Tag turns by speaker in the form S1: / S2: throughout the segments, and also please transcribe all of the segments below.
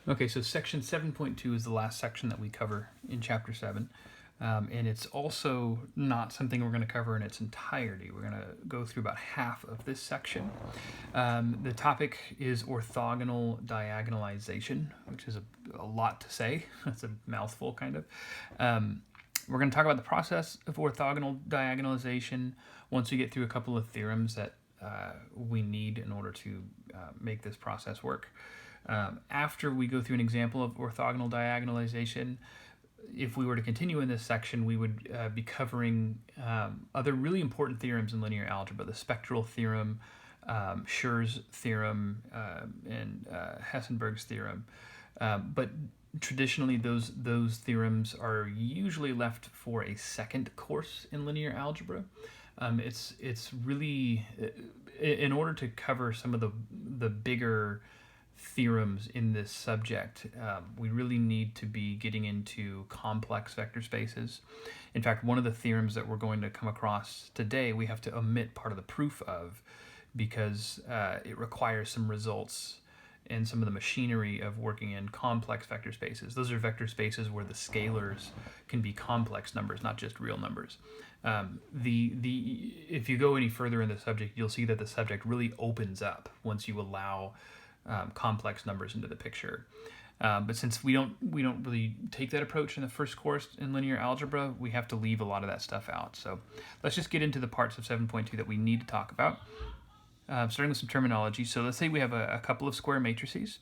S1: Okay, so section 7.2 is the last section that we cover in chapter 7. And it's also not something we're going to cover in its entirety. We're going to go through about half of this section. The topic is orthogonal diagonalization, which is a lot to say. That's a mouthful, kind of. We're going to talk about the process of orthogonal diagonalization once we get through a couple of theorems that we need in order to make this process work. After we go through an example of orthogonal diagonalization, if we were to continue in this section, we would be covering other really important theorems in linear algebra: the spectral theorem, Schur's theorem, and Hessenberg's theorem. But traditionally, those theorems are usually left for a second course in linear algebra. It's really, in order to cover some of the bigger theorems in this subject, we really need to be getting into complex vector spaces. In fact, one of the theorems that we're going to come across today, we have to omit part of the proof of, because it requires some results and some of the machinery of working in complex vector spaces. Those are vector spaces where the scalars can be complex numbers, not just real numbers. If you go any further in the subject, you'll see that the subject really opens up once you allow complex numbers into the picture. But since we don't really take that approach in the first course in linear algebra, we have to leave a lot of that stuff out. So let's just get into the parts of 7.2 that we need to talk about. Starting with some terminology. So let's say we have a couple of square matrices.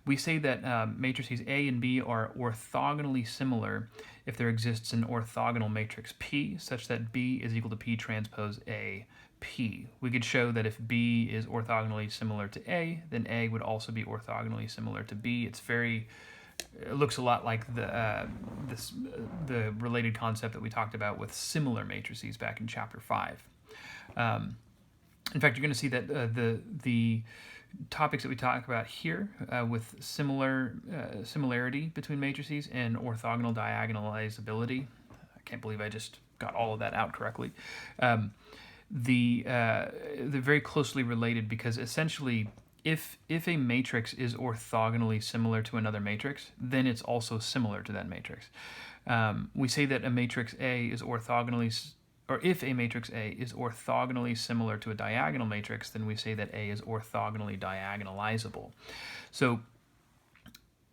S1: We say that matrices A and B are orthogonally similar if there exists an orthogonal matrix P such that B is equal to P transpose A P. We could show that if B is orthogonally similar to A, then A would also be orthogonally similar to B. It looks a lot like the related concept that we talked about with similar matrices back in chapter 5. In fact, you're going to see that the topics that we talk about here with similarity between matrices and orthogonal diagonalizability. I can't believe I just got all of that out correctly. They're very closely related because essentially, if a matrix is orthogonally similar to another matrix, then it's also similar to that matrix. We say that a matrix A is orthogonally, or if a matrix A is orthogonally similar to a diagonal matrix, then we say that A is orthogonally diagonalizable. So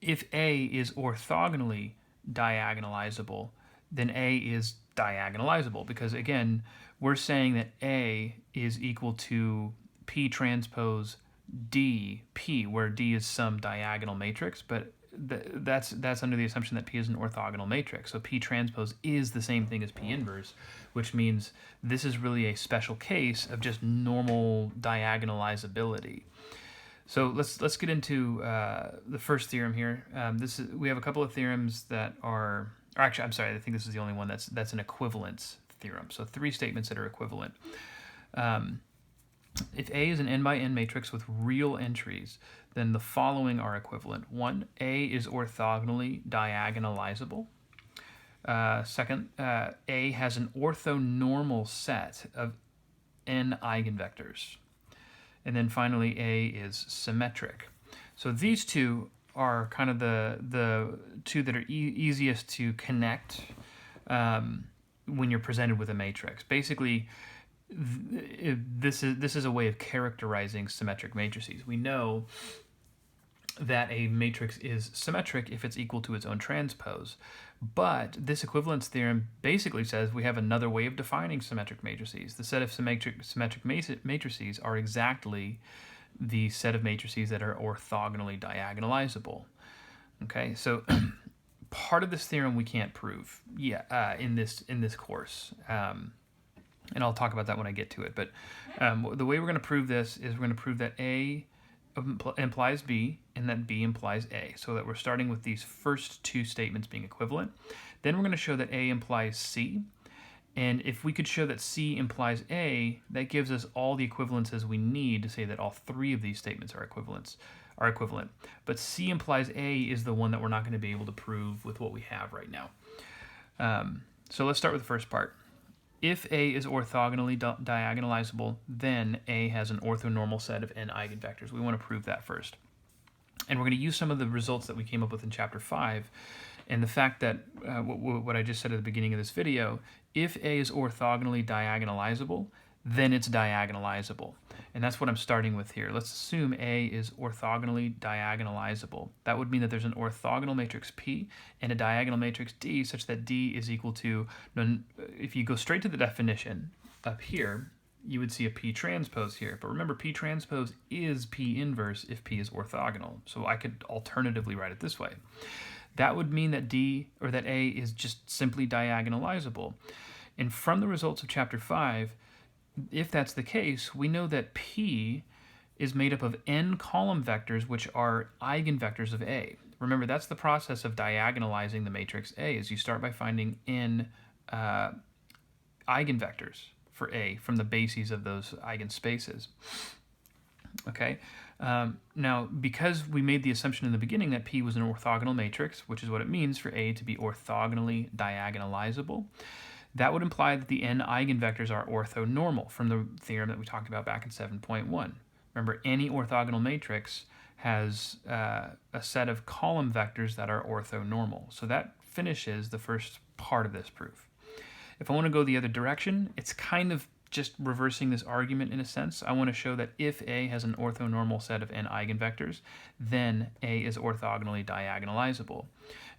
S1: if A is orthogonally diagonalizable, then A is diagonalizable, because again, we're saying that A is equal to P transpose D P, where D is some diagonal matrix, but that's under the assumption that P is an orthogonal matrix. So P transpose is the same thing as P inverse, which means this is really a special case of just normal diagonalizability. So let's get into the first theorem here. We have a couple of theorems that are, or actually, I'm sorry, I think this is the only one that's an equivalence theorem. So 3 statements that are equivalent. If A is an n by n matrix with real entries, then the following are equivalent. 1, A is orthogonally diagonalizable. Second, A has an orthonormal set of n eigenvectors. And then finally, A is symmetric. So these two are kind of the two that are easiest to connect when you're presented with a matrix. Basically, this is a way of characterizing symmetric matrices. We know that a matrix is symmetric if it's equal to its own transpose. But this equivalence theorem basically says we have another way of defining symmetric matrices. The set of symmetric matrices are exactly the set of matrices that are orthogonally diagonalizable. Okay, so part of this theorem we can't prove in this course. And I'll talk about that when I get to it. But the way we're going to prove this is we're going to prove that A implies B and that B implies A, so that we're starting with these first 2 statements being equivalent. Then we're going to show that A implies C, and if we could show that C implies A, that gives us all the equivalences we need to say that all 3 of these statements are equivalent. But C implies A is the one that we're not going to be able to prove with what we have right now. So let's start with the first part. If A is orthogonally diagonalizable, then A has an orthonormal set of n eigenvectors. We want to prove that first. And we're going to use some of the results that we came up with in Chapter 5 and the fact that what I just said at the beginning of this video, if A is orthogonally diagonalizable, then it's diagonalizable. And that's what I'm starting with here. Let's assume A is orthogonally diagonalizable. That would mean that there's an orthogonal matrix P and a diagonal matrix D such that D is equal to, if you go straight to the definition up here, you would see a P transpose here. But remember, P transpose is P inverse if P is orthogonal. So I could alternatively write it this way. That would mean that that A is just simply diagonalizable. And from the results of Chapter 5, if that's the case, we know that P is made up of n column vectors, which are eigenvectors of A. Remember, that's the process of diagonalizing the matrix A, is you start by finding n eigenvectors for A from the bases of those eigenspaces. Okay, now because we made the assumption in the beginning that P was an orthogonal matrix, which is what it means for A to be orthogonally diagonalizable, that would imply that the n eigenvectors are orthonormal from the theorem that we talked about back in 7.1. Remember, any orthogonal matrix has a set of column vectors that are orthonormal. So that finishes the first part of this proof. If I want to go the other direction, it's kind of just reversing this argument in a sense. I want to show that if A has an orthonormal set of n eigenvectors, then A is orthogonally diagonalizable.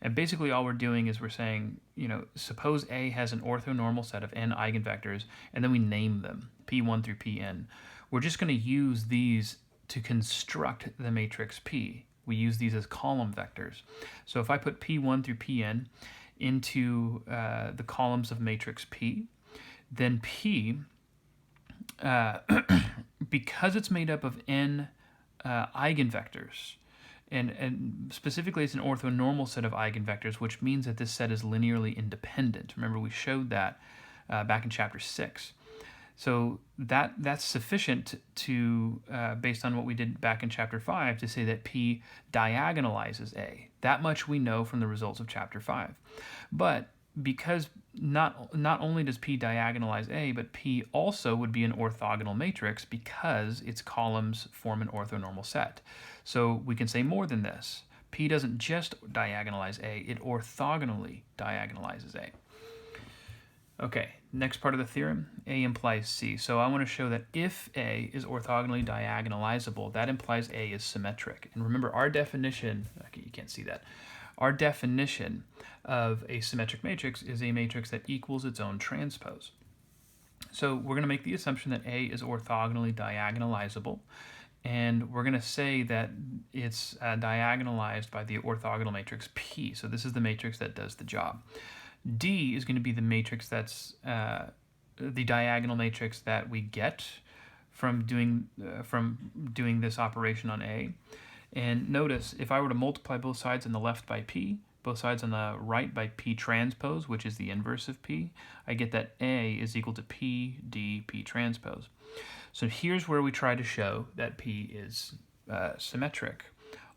S1: And basically all we're doing is we're saying, suppose A has an orthonormal set of n eigenvectors, and then we name them, P1 through Pn. We're just going to use these to construct the matrix P. We use these as column vectors. So if I put P1 through Pn into the columns of matrix P, then P, because it's made up of n eigenvectors, and specifically it's an orthonormal set of eigenvectors, which means that this set is linearly independent. Remember, we showed that back in Chapter 6. So that's sufficient to, based on what we did back in Chapter 5, to say that P diagonalizes A. That much we know from the results of Chapter 5. But because not only does P diagonalize A, but P also would be an orthogonal matrix because its columns form an orthonormal set. So we can say more than this. P doesn't just diagonalize A, it orthogonally diagonalizes A. Okay, next part of the theorem, A implies C. So I want to show that if A is orthogonally diagonalizable, that implies A is symmetric. And remember, our definition, okay, you can't see that, our definition of a symmetric matrix is a matrix that equals its own transpose. So we're going to make the assumption that A is orthogonally diagonalizable, and we're going to say that it's diagonalized by the orthogonal matrix P. So this is the matrix that does the job. D is going to be the matrix that's the diagonal matrix that we get from doing this operation on A. And notice, if I were to multiply both sides on the left by P, both sides on the right by P transpose, which is the inverse of P, I get that A is equal to P D P transpose. So here's where we try to show that P is symmetric.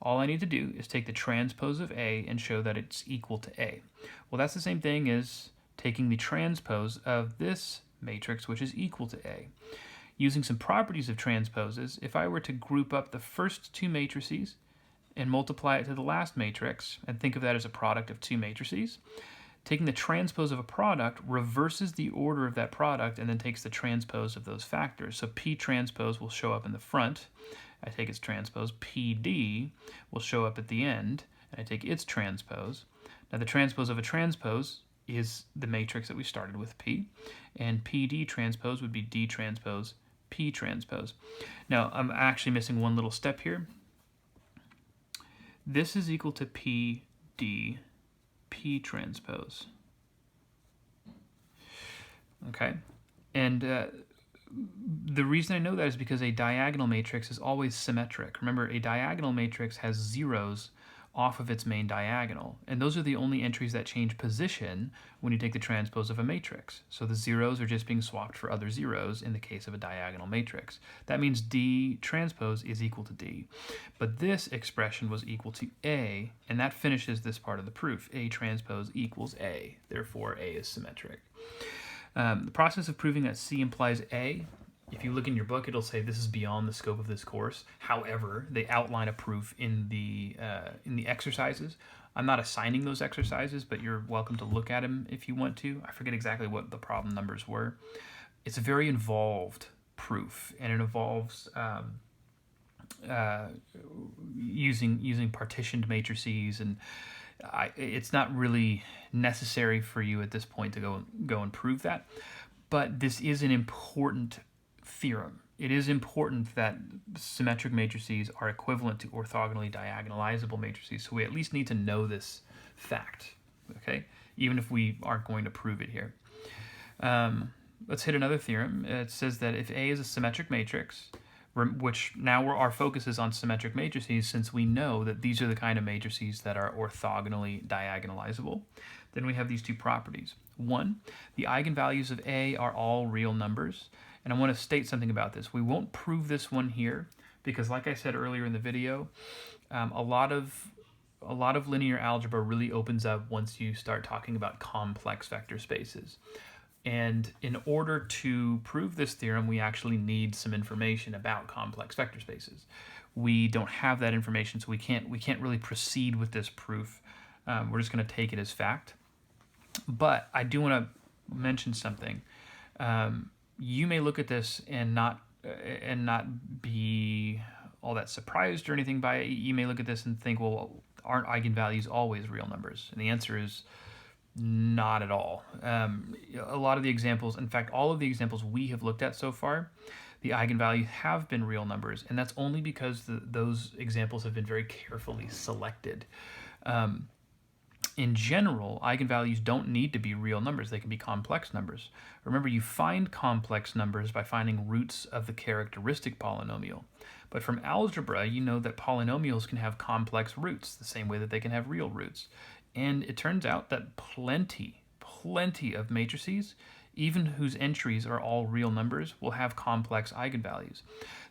S1: All I need to do is take the transpose of A and show that it's equal to A. Well, that's the same thing as taking the transpose of this matrix, which is equal to A. Using some properties of transposes, if I were to group up the first two matrices and multiply it to the last matrix, and think of that as a product of two matrices, taking the transpose of a product reverses the order of that product and then takes the transpose of those factors. So P transpose will show up in the front. I take its transpose. PD will show up at the end, and I take its transpose. Now the transpose of a transpose is the matrix that we started with P, and PD transpose would be D transpose P transpose. Now I'm actually missing one little step here. This is equal to PD P transpose. Okay, and the reason I know that is because a diagonal matrix is always symmetric. Remember, a diagonal matrix has zeros off of its main diagonal, and those are the only entries that change position when you take the transpose of a matrix. So the zeros are just being swapped for other zeros in the case of a diagonal matrix. That means D transpose is equal to D. But this expression was equal to A, and that finishes this part of the proof. A transpose equals A. Therefore, A is symmetric. The process of proving that C implies A If you look in your book, it'll say this is beyond the scope of this course. However, they outline a proof in the exercises. I'm not assigning those exercises, but you're welcome to look at them if you want to. I forget exactly what the problem numbers were. It's a very involved proof, and it involves using partitioned matrices, and it's not really necessary for you at this point to go and prove that. But this is an important theorem. It is important that symmetric matrices are equivalent to orthogonally diagonalizable matrices, so we at least need to know this fact, okay? Even if we aren't going to prove it here. Let's hit another theorem. It says that if A is a symmetric matrix, which now our focus is on symmetric matrices since we know that these are the kind of matrices that are orthogonally diagonalizable, then we have these two properties. One, the eigenvalues of A are all real numbers. And I want to state something about this. We won't prove this one here because, like I said earlier in the video, a lot of linear algebra really opens up once you start talking about complex vector spaces. And in order to prove this theorem, we actually need some information about complex vector spaces. We don't have that information, so we can't really proceed with this proof. We're just going to take it as fact. But I do want to mention something. You may look at this and not be all that surprised or anything by it. You may look at this and think, well, aren't eigenvalues always real numbers? And the answer is not at all. A lot of the examples, in fact, all of the examples we have looked at so far, the eigenvalues have been real numbers, and that's only because those examples have been very carefully selected. In general, eigenvalues don't need to be real numbers. They can be complex numbers. Remember, you find complex numbers by finding roots of the characteristic polynomial. But from algebra, you know that polynomials can have complex roots, the same way that they can have real roots. And it turns out that plenty of matrices, even whose entries are all real numbers, will have complex eigenvalues.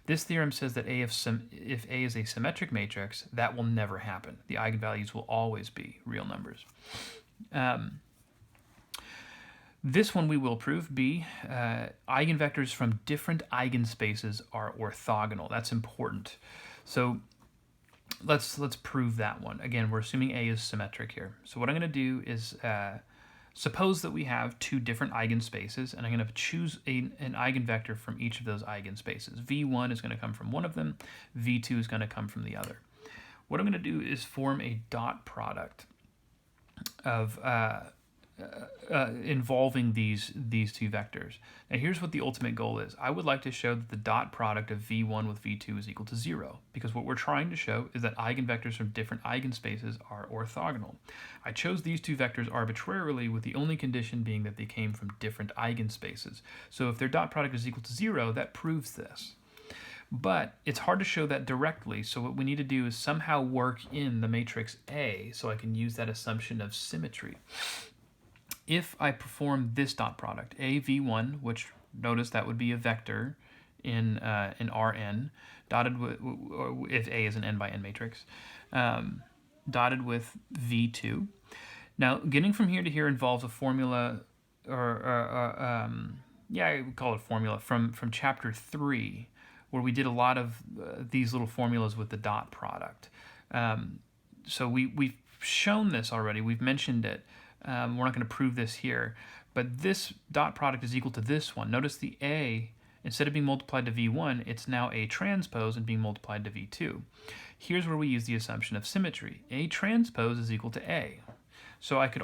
S1: This theorem says that if A is a symmetric matrix, that will never happen. The eigenvalues will always be real numbers. This one we will prove. B, eigenvectors from different eigenspaces are orthogonal. That's important. So let's prove that one. Again, we're assuming A is symmetric here. So what I'm going to do is suppose that we have two different eigenspaces, and I'm going to choose an eigenvector from each of those eigenspaces. V1 is going to come from one of them. V2 is going to come from the other. What I'm going to do is form a dot product of involving these two vectors. Now here's what the ultimate goal is. I would like to show that the dot product of V1 with V2 is equal to 0, because what we're trying to show is that eigenvectors from different eigenspaces are orthogonal. I chose these two vectors arbitrarily, with the only condition being that they came from different eigenspaces. So if their dot product is equal to 0, that proves this. But it's hard to show that directly, so what we need to do is somehow work in the matrix A so I can use that assumption of symmetry. If I perform this dot product, A V1, which notice that would be a vector in Rn, dotted with, if A is an n by n matrix, dotted with V2. Now, getting from here to here involves a formula, yeah, I would call it a formula, from chapter 3, where we did a lot of these little formulas with the dot product. So we've shown this already, we've mentioned it. We're not going to prove this here, but this dot product is equal to this one. Notice the A, instead of being multiplied to V1, it's now A transpose and being multiplied to V2. Here's where we use the assumption of symmetry. A transpose is equal to A. So I could